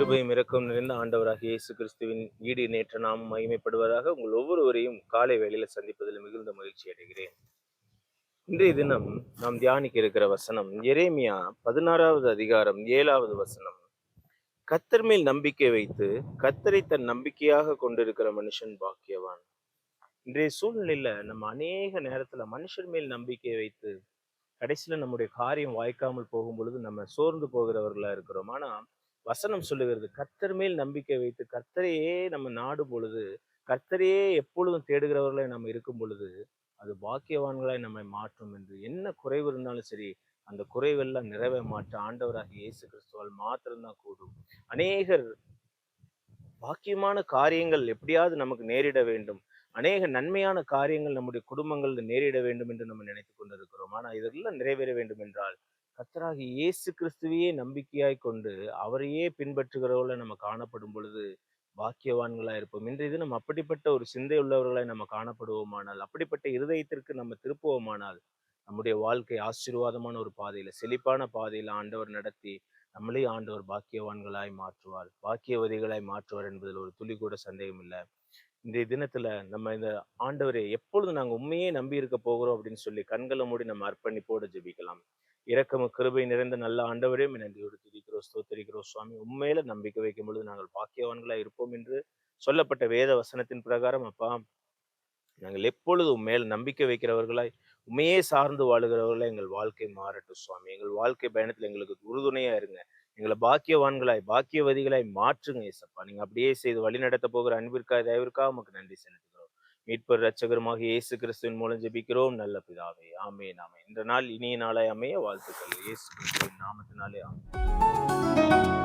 கிருபையும் இரக்கம் நிறைந்த ஆண்டவராகிய இயேசு கிறிஸ்துவின் ஈடு நேற்ற நாமம் மகிமைப்படுவதாக உங்கள் ஒவ்வொருவரையும் காலை வேளையில சந்திப்பதில் மிகுந்த மகிழ்ச்சி அடைகிறேன். இன்றைய தினம் நாம் தியானிக்க இருக்கிற வசனம் எரேமியா 16வது அதிகாரம் 7வது வசனம். கர்த்தர் மேல் நம்பிக்கை வைத்து கர்த்தரை தன் நம்பிக்கையாக கொண்டிருக்கிற மனுஷன் பாக்கியவான். இன்றைய சூழ்நிலையில நம்ம அநேக நேரத்துல மனுஷர் மேல் நம்பிக்கை வைத்து கடைசியில நம்முடைய காரியம் வாய்க்காமல் போகும் பொழுது நம்ம சோர்ந்து போகிறவர்களா இருக்கிறோம். ஆனா வசனம் சொல்லுகிறது, கர்த்தர் மேல் நம்பிக்கை வைத்து கர்த்தரையே நம்ம நாடும் பொழுது, கர்த்தரையே எப்பொழுதும் தேடுகிறவர்களாய் நம்ம இருக்கும் பொழுது, அது பாக்கியவான்களாய் நம்மை மாற்றும். என்று என்ன குறைவு இருந்தாலும் சரி, அந்த குறைவெல்லாம் நிறைவே மாற்ற ஆண்டவராகிய இயேசு கிறிஸ்துவால் மாத்திரம்தான் கூடும். அநேகர் பாக்கியமான காரியங்கள் எப்படியாவது நமக்கு நேரிட வேண்டும், அநேக நன்மையான காரியங்கள் நம்முடைய குடும்பங்களில் நேரிட வேண்டும் என்று நம்ம நினைத்து கொண்டிருக்கிறோம். ஆனா இதெல்லாம் நிறைவேற வேண்டும் என்றால் கர்த்தராகிய இயேசு கிறிஸ்துவையே நம்பிக்கையாய் கொண்டு அவரையே பின்பற்றுகிறவர்கள நம்ம காணப்படும் பொழுது பாக்கியவான்களா இருப்போம். இன்றைய தினம் அப்படிப்பட்ட ஒரு சிந்தை உள்ளவர்களாய் நம்ம காணப்படுவோமானால், அப்படிப்பட்ட இருதயத்திற்கு நம்ம திருப்புவோமானால், நம்முடைய வாழ்க்கை ஆசீர்வாதமான ஒரு பாதையில, செழிப்பான பாதையில ஆண்டவர் நடத்தி நம்மளே ஆண்டவர் பாக்கியவான்களாய் மாற்றுவார், பாக்கியவதிகளாய் மாற்றுவார் என்பதில் ஒரு துளி கூட சந்தேகம் இல்லை. இன்றைய தினத்துல நம்ம இந்த ஆண்டவரை எப்பொழுது நாங்க உண்மையே நம்பி இருக்க போகிறோம் அப்படின்னு சொல்லி கண்களை மூடி நம்ம அர்ப்பணிப்போடு ஜெபிக்கலாம். இரக்கமும் கிருபை நிறைந்த நல்ல ஆண்டவரே, நன்றியோடு துதிக்கிறோம், ஸ்தோத்தரிக்கிறோம் சுவாமி. உண்மையில நம்பிக்கை வைக்கும் பொழுது நாங்கள் பாக்கியவான்களா இருப்போம் என்று சொல்லப்பட்ட வேத வசனத்தின் பிரகாரம் அப்பா, நாங்கள் எப்பொழுதும் உண்மையில நம்பிக்கை வைக்கிறவர்களாய் உண்மையே சார்ந்து வாழுகிறவர்களாய் எங்கள் வாழ்க்கை மாறட்டும் சுவாமி. எங்கள் வாழ்க்கை பயணத்துல எங்களுக்கு உறுதுணையா இருங்க. எங்களை பாக்கியவான்களாய் பாக்கியவதிகளாய் மாற்றுங்க ஏசப்பா. நீங்க அப்படியே செய்து வழி நடத்த போகிற அன்பிற்காக தயவிற்காக உமக்கு நன்றி செலுத்துகிறோம். மீட்பர் இரட்சகருமாக இயேசு கிறிஸ்துவின் மூலம் ஜெபிக்கிறோம் நல்ல பிதாவே, ஆமென் ஆமென். இந்த நாள் இனிய நாளாய் அமைய வாழ்த்துக்கள். இயேசு கிறிஸ்துவின் நாமத்தினாலே ஆமென்.